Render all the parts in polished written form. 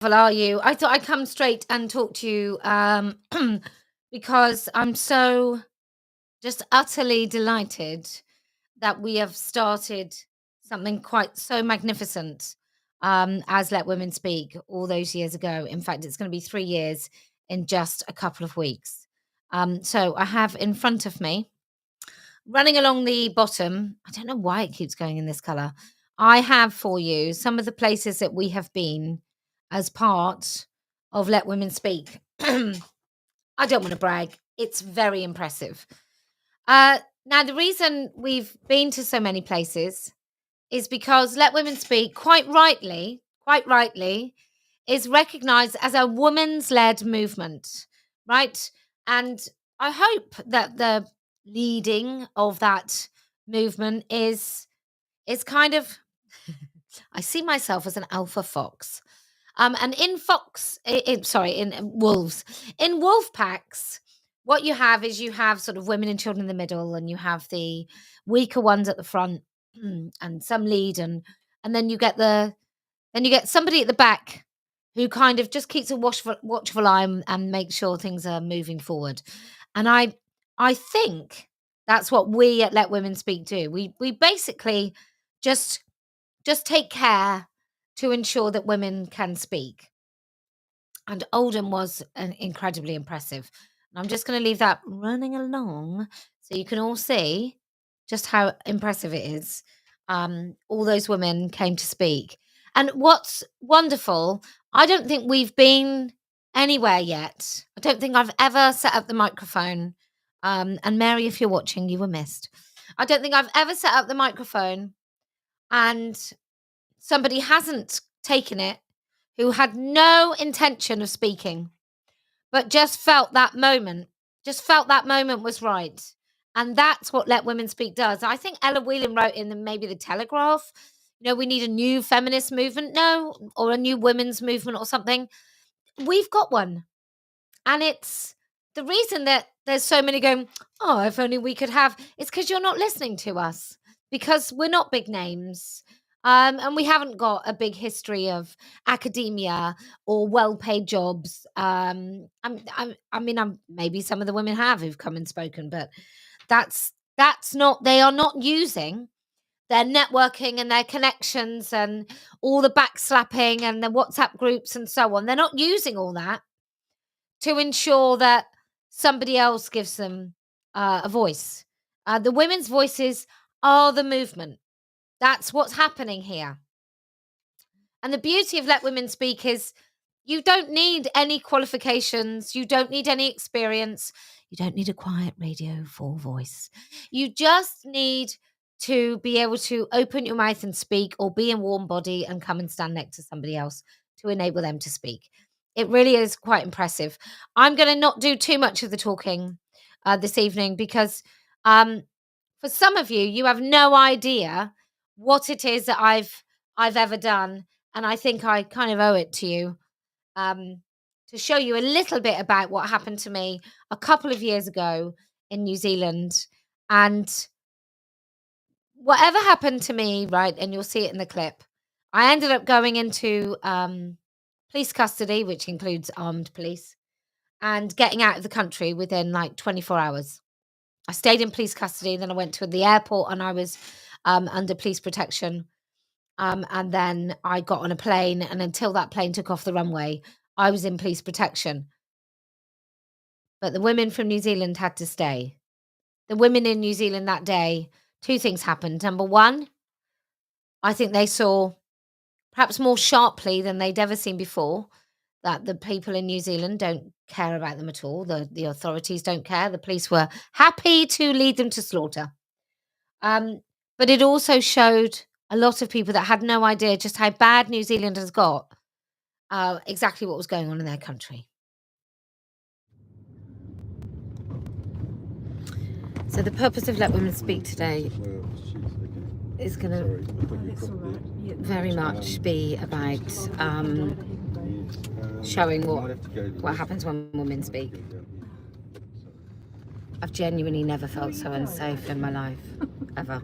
Well, are you? I thought I'd come straight and talk to you because I'm so just utterly delighted that we have started something quite so magnificent as Let Women Speak all those years ago. In fact, it's going to be 3 years in just a couple of weeks. So I have in front of me, running along the bottom, I don't know why it keeps going in this color. I have for you some of the places that we have been as part of Let Women Speak. I don't want to brag. It's very impressive. Now, the reason we've been to so many places is because Let Women Speak, quite rightly, is recognized as a women's led movement, right? And I hope that the leading of that movement is kind of I see myself as an alpha fox. And in in wolves, in wolf packs, what you have is you have sort of women and children in the middle, and you have the weaker ones at the front, and some lead, and then you get somebody at the back who kind of just keeps a watchful eye and makes sure things are moving forward. And I think that's what we at Let Women Speak do. We basically just take care to ensure that women can speak. And Oldham was incredibly impressive. And I'm just going to leave that running along so you can all see just how impressive it is. All those women came to speak. And what's wonderful, I don't think we've been anywhere yet. I don't think I've ever set up the microphone. And Mary, if you're watching, you were missed. I don't think I've ever set up the microphone and somebody hasn't taken it who had no intention of speaking, but just felt that moment was right. And that's what Let Women Speak does. I think Ella Whelan wrote in maybe the Telegraph, we need a new feminist movement, or a new women's movement or something. We've got one. And it's the reason that there's so many going, oh, if only we could have, it's because you're not listening to us, because we're not big names. And we haven't got a big history of academia or well-paid jobs. Maybe some of the women who've come and spoken, but that's not. They are not using their networking and their connections and all the backslapping and the WhatsApp groups and so on. They're not using all that to ensure that somebody else gives them a voice. The women's voices are the movement. That's what's happening here. And the beauty of Let Women Speak is you don't need any qualifications. You don't need any experience. You don't need a quiet Radio 4 voice. You just need to be able to open your mouth and speak, or be in warm body and come and stand next to somebody else to enable them to speak. It really is quite impressive. I'm going to not do too much of the talking this evening because for some of you, you have no idea what it is that I've ever done, and I think I kind of owe it to you to show you a little bit about what happened to me a couple of years ago in New Zealand. And whatever happened to me, right, and you'll see it in the clip, I ended up going into police custody, which includes armed police, and getting out of the country within like 24 hours. I stayed in police custody, then I went to the airport and I was under police protection. And then I got on a plane, and until that plane took off the runway, I was in police protection. But the women from New Zealand had to stay. The women in New Zealand that day, two things happened. Number one, I think they saw, perhaps more sharply than they'd ever seen before, that the people in New Zealand don't care about them at all. The authorities don't care. The police were happy to lead them to slaughter. But it also showed a lot of people that had no idea just how bad New Zealand has got, exactly what was going on in their country. So the purpose of Let Women Speak today is going to very much be about showing what happens when women speak. I've genuinely never felt so unsafe in my life, ever.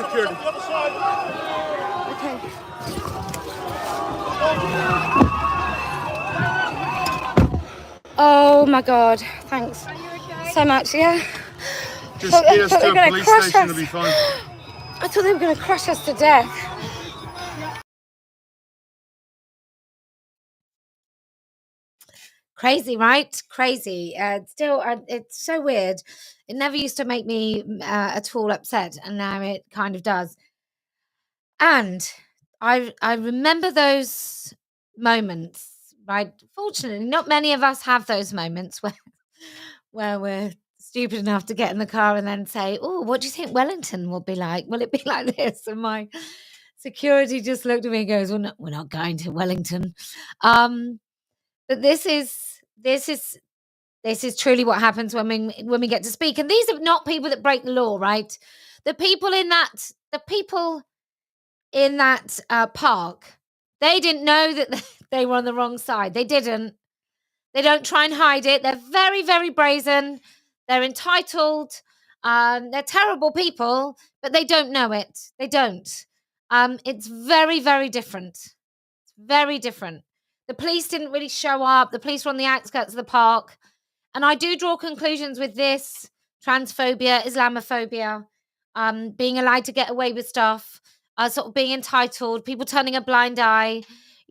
security. Okay. Oh my God! Thanks so much. Yeah. Just get us to a police station, it'll be fine. I thought they were going to crush us to death. Crazy, right? Crazy. Still, it's so weird. It never used to make me at all upset, and now it kind of does. And I remember those moments, right? Fortunately, not many of us have those moments where we're stupid enough to get in the car and then say, "Oh, what do you think Wellington will be like? Will it be like this?" And my security just looked at me and goes, we're not going to Wellington." But this is truly what happens when we get to speak. And these are not people that break the law, right? The people in that park, they didn't know that they were on the wrong side. They didn't. They don't try and hide it. They're very, very brazen. They're entitled. They're terrible people, but they don't know it. They don't. It's very, very different. It's very different. The police didn't really show up. The police were on the outskirts of the park. And I do draw conclusions with this transphobia, Islamophobia, being allowed to get away with stuff, sort of being entitled, people turning a blind eye.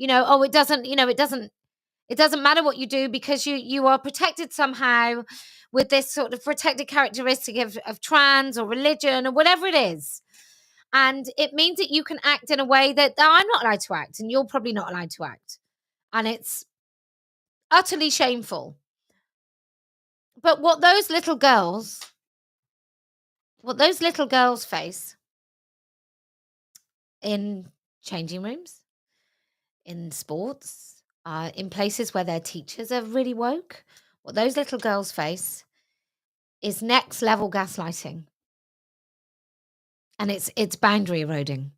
Oh, it doesn't matter what you do because you are protected somehow with this sort of protected characteristic of trans or religion or whatever it is. And it means that you can act in a way that I'm not allowed to act and you're probably not allowed to act. And it's utterly shameful. But what those little girls face in changing rooms, in sports, in places where their teachers are really woke, what those little girls face is next level gaslighting. And it's boundary eroding.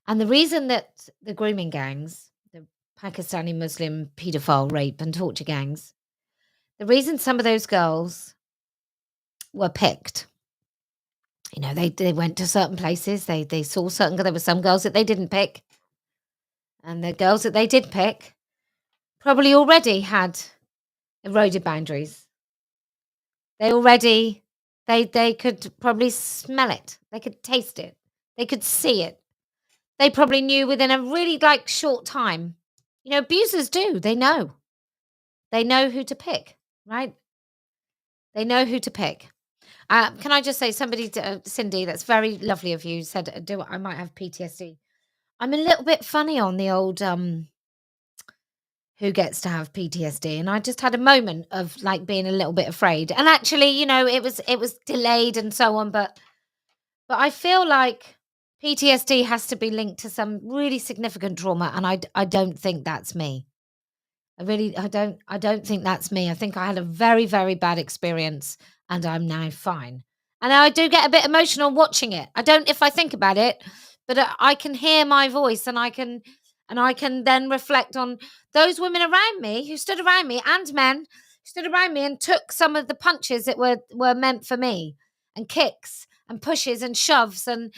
And the reason that the grooming gangs, the Pakistani Muslim paedophile rape and torture gangs, the reason some of those girls were picked, they went to certain places, they saw there were some girls that they didn't pick. And the girls that they did pick probably already had eroded boundaries. They could probably smell it. They could taste it. They could see it. They probably knew within a really short time. Abusers do. They know. They know who to pick, right? They know who to pick. Can I just say, Cindy, that's very lovely of you, said, I might have PTSD. I'm a little bit funny on the old who gets to have PTSD, and I just had a moment of being a little bit afraid. And actually, it was delayed and so on, but I feel like PTSD has to be linked to some really significant trauma, and I don't think that's me. I don't think that's me. I think I had a very, very bad experience and I'm now fine. And I do get a bit emotional watching it. I don't if I think about it, but I can hear my voice and I can then reflect on those women around me who stood around me and men who stood around me and took some of the punches that were meant for me, and kicks and pushes and shoves, and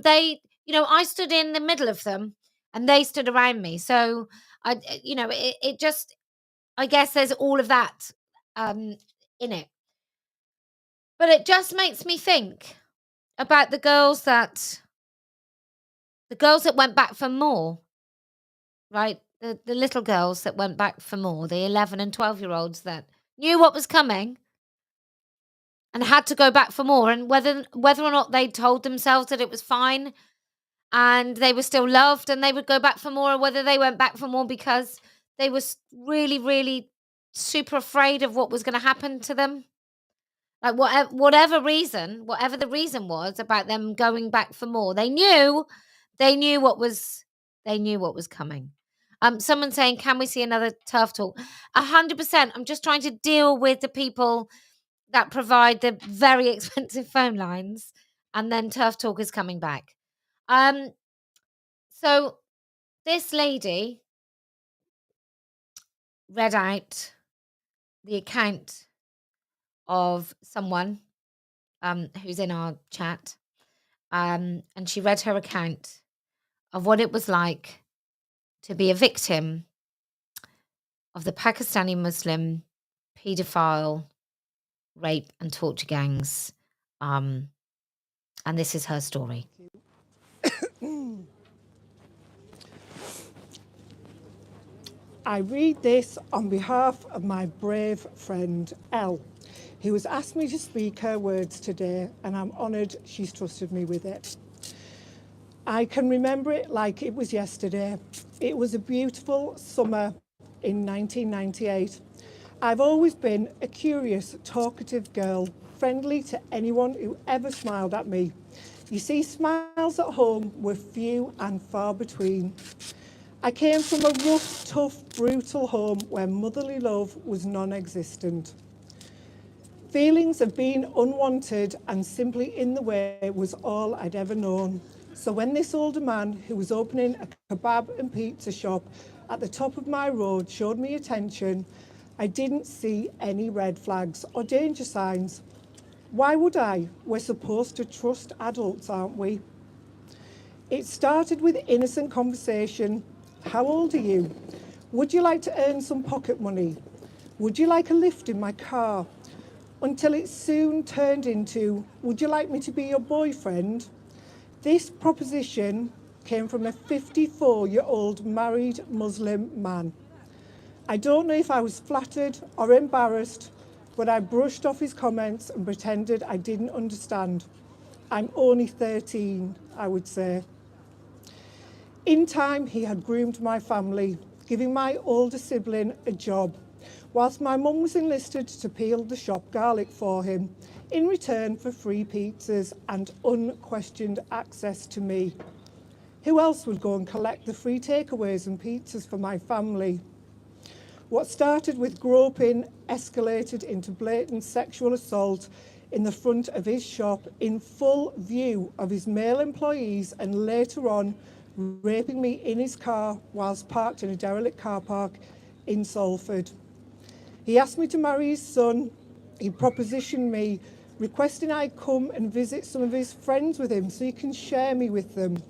they, I stood in the middle of them and they stood around me. So it just, I guess there's all of that in it. But it just makes me think about the girls that went back for more, right? The little girls that went back for more, the 11 and 12-year-olds that knew what was coming and had to go back for more, and whether or not they told themselves that it was fine and they were still loved and they would go back for more, or whether they went back for more because they were really, really super afraid of what was going to happen to them. Whatever the reason was about them going back for more, they knew what was coming. Someone saying, "Can we see another turf talk?" 100%. I'm just trying to deal with the people that provide the very expensive phone lines, and then turf talk is coming back. So this lady read out the account of someone who's in our chat, and she read her account of what it was like to be a victim of the Pakistani Muslim paedophile rape and torture gangs. And this is her story. I read this on behalf of my brave friend Elle, who has asked me to speak her words today, and I'm honoured she's trusted me with it. I can remember it like it was yesterday. It was a beautiful summer in 1998. I've always been a curious, talkative girl, friendly to anyone who ever smiled at me. You see, smiles at home were few and far between. I came from a rough, tough, brutal home where motherly love was non-existent. Feelings of being unwanted and simply in the way was all I'd ever known. So when this older man who was opening a kebab and pizza shop at the top of my road showed me attention, I didn't see any red flags or danger signs. Why would I? We're supposed to trust adults, aren't we? It started with innocent conversation. How old are you? Would you like to earn some pocket money? Would you like a lift in my car? Until it soon turned into, would you like me to be your boyfriend? This proposition came from a 54-year-old married Muslim man. I don't know if I was flattered or embarrassed, but I brushed off his comments and pretended I didn't understand. I'm only 13, I would say. In time, he had groomed my family, giving my older sibling a job, whilst my mum was enlisted to peel the shop garlic for him, in return for free pizzas and unquestioned access to me. Who else would go and collect the free takeaways and pizzas for my family? What started with groping escalated into blatant sexual assault in the front of his shop in full view of his male employees, and later on raping me in his car whilst parked in a derelict car park in Salford. He asked me to marry his son. He propositioned me, requesting I come and visit some of his friends with him so he can share me with them.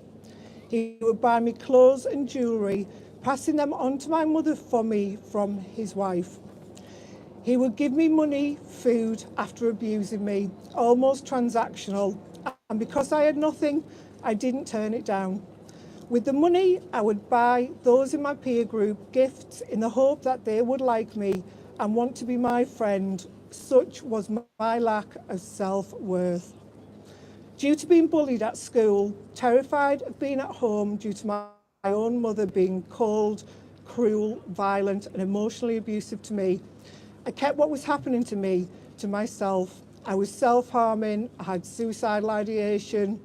He would buy me clothes and jewellery, passing them on to my mother for me from his wife. He would give me money, food, after abusing me, almost transactional, and because I had nothing, I didn't turn it down. With the money, I would buy those in my peer group gifts in the hope that they would like me and want to be my friend. Such was my lack of self-worth. Due to being bullied at school, terrified of being at home due to my own mother being cold, cruel, violent and emotionally abusive to me, I kept what was happening to me to myself. I was self-harming, I had suicidal ideation,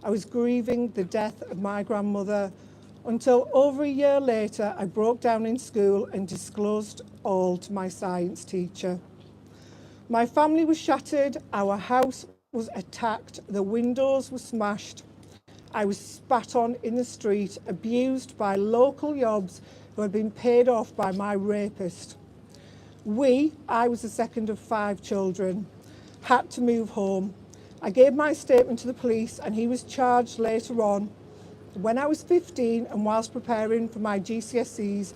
I was grieving the death of my grandmother, until over a year later I broke down in school and disclosed all to my science teacher. My family was shattered, our house was attacked, the windows were smashed. I was spat on in the street, abused by local yobs who had been paid off by my rapist. I was the second of 5 children, had to move home. I gave my statement to the police and he was charged later on. When I was 15 and whilst preparing for my GCSEs,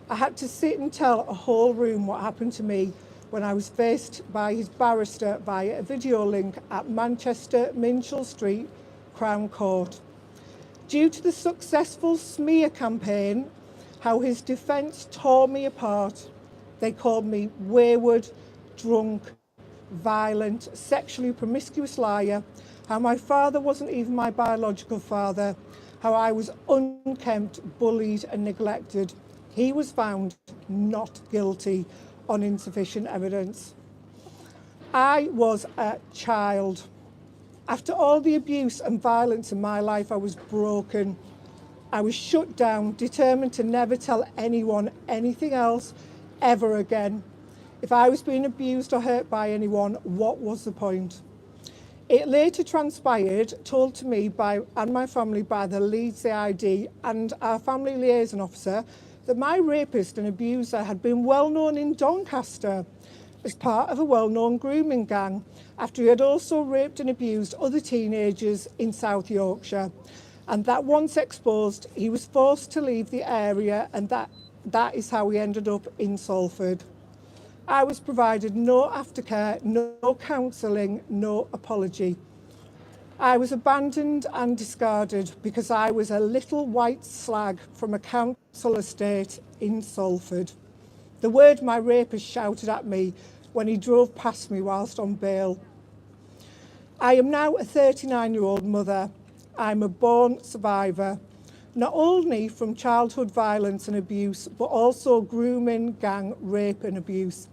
I had to sit and tell a whole room what happened to me when I was faced by his barrister via a video link at Manchester Minchell Street, Crown Court. Due to the successful smear campaign, how his defence tore me apart. They called me wayward, drunk, violent, sexually promiscuous liar, how my father wasn't even my biological father, how I was unkempt, bullied and neglected. He was found not guilty on insufficient evidence. I was a child. After all the abuse and violence in my life, I was broken. I was shut down, determined to never tell anyone anything else ever again. If I was being abused or hurt by anyone, what was the point? It later transpired, told to me and my family by the Leeds CID and our family liaison officer, that my rapist and abuser had been well known in Doncaster as part of a well-known grooming gang after he had also raped and abused other teenagers in South Yorkshire. And that once exposed, he was forced to leave the area, and that is how he ended up in Salford. I was provided no aftercare, no counselling, no apology. I was abandoned and discarded because I was a little white slag from a council estate in Salford. The word my rapist shouted at me when he drove past me whilst on bail. I am now a 39-year-old mother. I'm a born survivor, not only from childhood violence and abuse, but also grooming, gang, rape and abuse.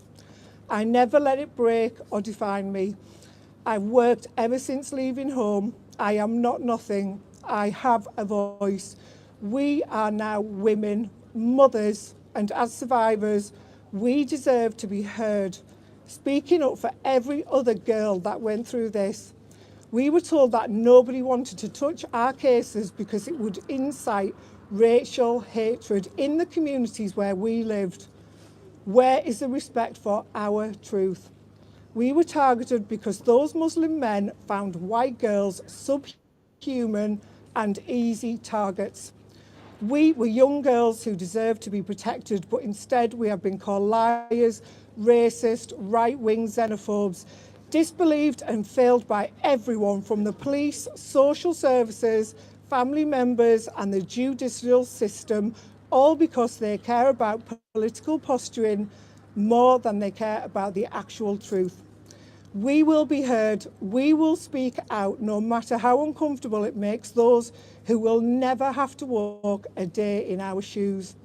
I never let it break or define me. I've worked ever since leaving home. I am not nothing. I have a voice. We are now women, mothers, and as survivors, we deserve to be heard. Speaking up for every other girl that went through this. We were told that nobody wanted to touch our cases because it would incite racial hatred in the communities where we lived. Where is the respect for our truth? We were targeted because those Muslim men found white girls subhuman and easy targets. We were young girls who deserved to be protected, but instead we have been called liars, racist, right-wing xenophobes, disbelieved and failed by everyone from the police, social services, family members and the judicial system, all because they care about political posturing more than they care about the actual truth. We will be heard. We will speak out no matter how uncomfortable it makes those who will never have to walk a day in our shoes.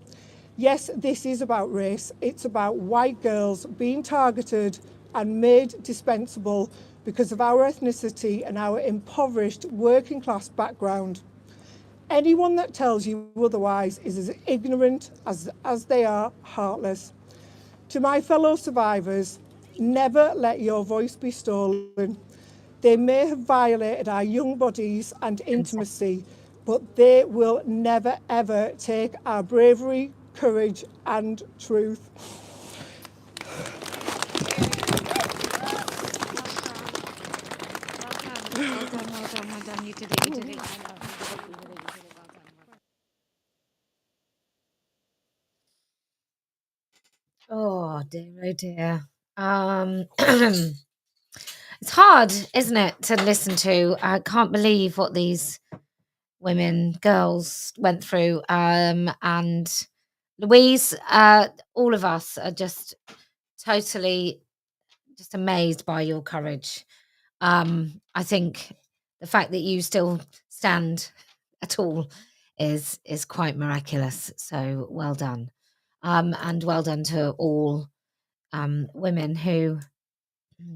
Yes, this is about race. It's about white girls being targeted and made dispensable because of our ethnicity and our impoverished working class background. Anyone that tells you otherwise is as ignorant as they are heartless. To my fellow survivors, never let your voice be stolen. They may have violated our young bodies and intimacy, but they will never ever take our bravery, courage and truth. Well done. You did it. I know. Oh dear, oh dear. It's hard, isn't it, to listen to? I can't believe what these women, girls went through. And Louise, all of us are just totally just amazed by your courage. I think the fact that you still stand at all is quite miraculous. So well done. And well done to all women who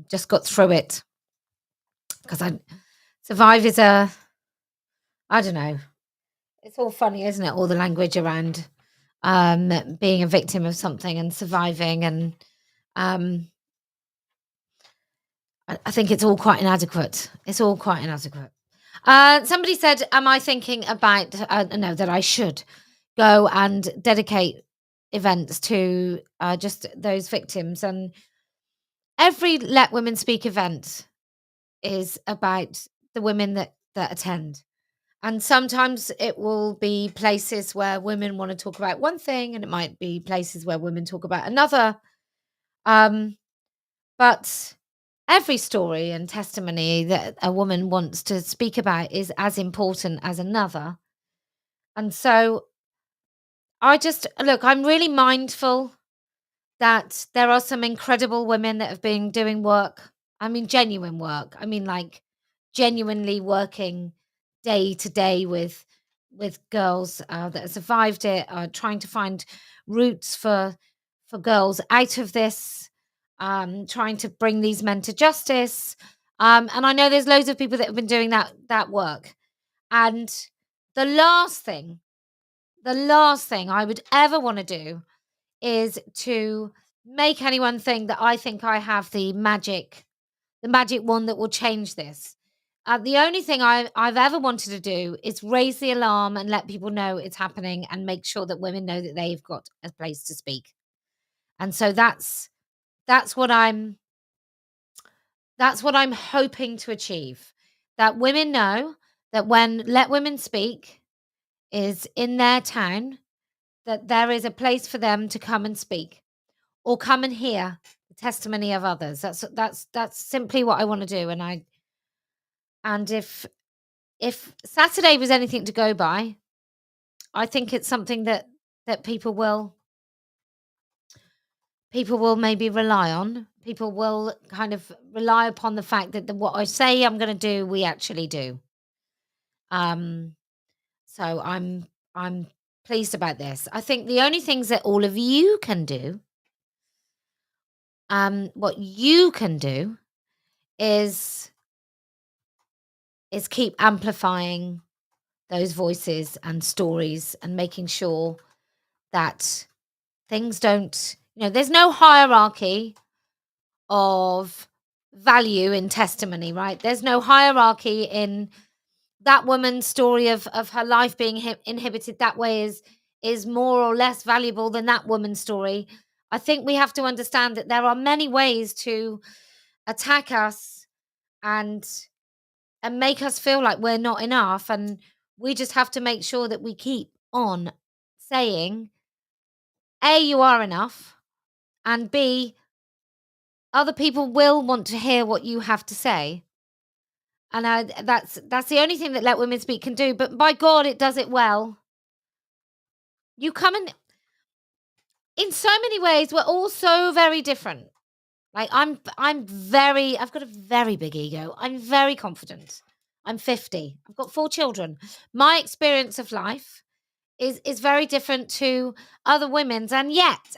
just got through it. Because survive is I don't know. It's all funny, isn't it? All the language around being a victim of something and surviving, and I think it's all quite inadequate. It's all quite inadequate. Somebody said, "Am I thinking about no that I should go and dedicate events to just those victims?" And every Let Women Speak event is about the women that attend. And sometimes it will be places where women want to talk about one thing, and it might be places where women talk about another. Um, but every story and testimony that a woman wants to speak about is as important as another. And so I just look, I'm really mindful that there are some incredible women that have been doing work. I mean, genuine work. I mean, like genuinely working day to day with girls that have survived it, trying to find routes for girls out of this, trying to bring these men to justice. And I know there's loads of people that have been doing that work. And the last thing, the last thing I would ever want to do is to make anyone think that I think I have the magic wand that will change this. The only thing I've ever wanted to do is raise the alarm and let people know it's happening and make sure that women know that they've got a place to speak. And so that's That's what I'm hoping to achieve. That women know that when Let Women Speak is in their town, that there is a place for them to come and speak or come and hear the testimony of others. That's simply what I want to do. And if Saturday was anything to go by, I think it's something that people will maybe rely on. People will kind of rely upon the fact that what I say I'm going to do, we actually do. Um, so I'm pleased about this. I think the only things that all of you can do, what you can do is keep amplifying those voices and stories and making sure that things don't, there's no hierarchy of value in testimony, right? There's no hierarchy in that woman's story of her life being inhibited that way is more or less valuable than that woman's story. I think we have to understand that there are many ways to attack us and make us feel like we're not enough, and we just have to make sure that we keep on saying, A, you are enough, and B, other people will want to hear what you have to say. And that's the only thing that Let Women Speak can do. But by God, it does it well. You come in so many ways, we're all so very different. Like I've got a very big ego. I'm very confident. I'm 50. I've got 4 children. My experience of life is very different to other women's, and yet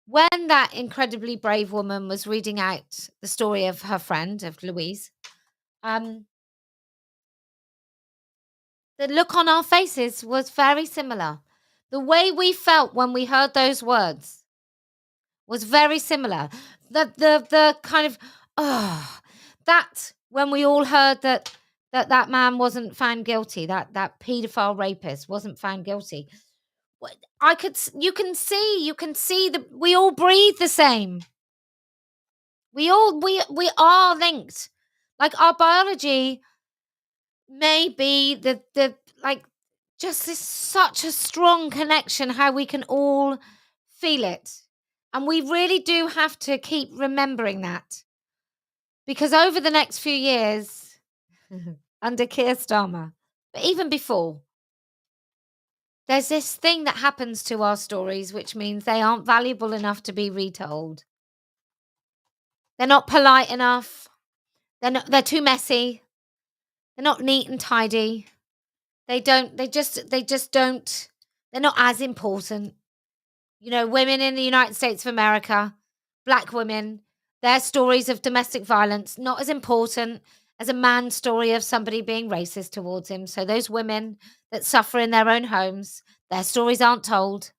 when that incredibly brave woman was reading out the story of her friend, of Louise, the look on our faces was very similar. The way we felt when we heard those words was very similar. The kind of, that when we all heard that man wasn't found guilty, that paedophile rapist wasn't found guilty. You can see that we all breathe the same. We are linked. Like our biology may be the like just this such a strong connection, how we can all feel it. And we really do have to keep remembering that. Because over the next few years, under Keir Starmer, but even before, there's this thing that happens to our stories, which means they aren't valuable enough to be retold. They're not polite enough. They're too messy. They're not neat and tidy. They just don't, they're not as important. Women in the United States of America, Black women, their stories of domestic violence, not as important as a man's story of somebody being racist towards him. So those women that suffer in their own homes, their stories aren't told.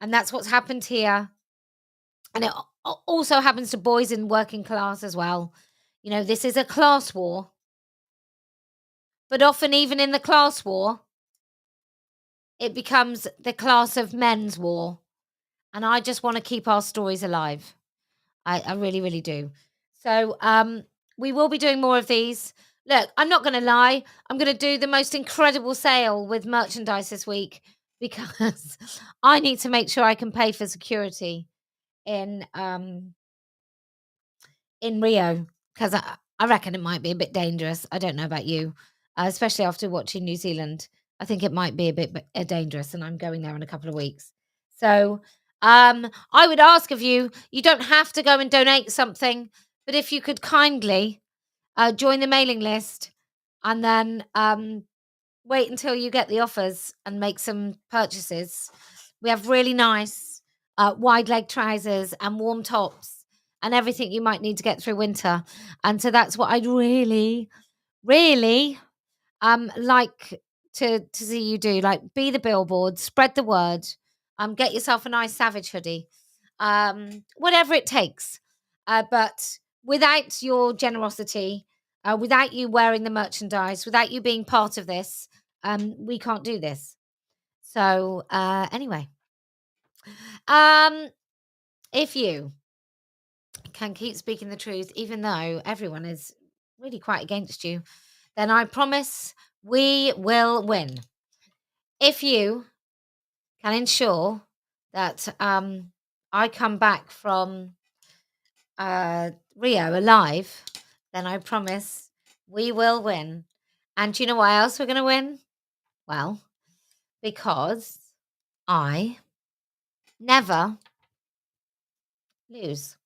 And that's what's happened here. And it also happens to boys in working class as well. This is a class war. But often, even in the class war, it becomes the class of men's war. And I just want to keep our stories alive. I really, really do. So we will be doing more of these. Look, I'm not going to lie. I'm going to do the most incredible sale with merchandise this week because I need to make sure I can pay for security in Rio, because I reckon it might be a bit dangerous. I don't know about you, especially after watching New Zealand. I think it might be a bit dangerous, and I'm going there in a couple of weeks. So I would ask of you, you don't have to go and donate something, but if you could kindly join the mailing list and then wait until you get the offers and make some purchases. We have really nice wide leg trousers and warm tops and everything you might need to get through winter. And so that's what I'd really, really like to see you do. Like, be the billboard, spread the word, get yourself a nice Savage hoodie, whatever it takes. But without your generosity, without you wearing the merchandise, without you being part of this, we can't do this. So anyway, Um, if you can keep speaking the truth, even though everyone is really quite against you, then I promise we will win. If you can ensure that I come back from Rio alive, then I promise we will win. And do you know why else we're going to win? Well, because I never lose.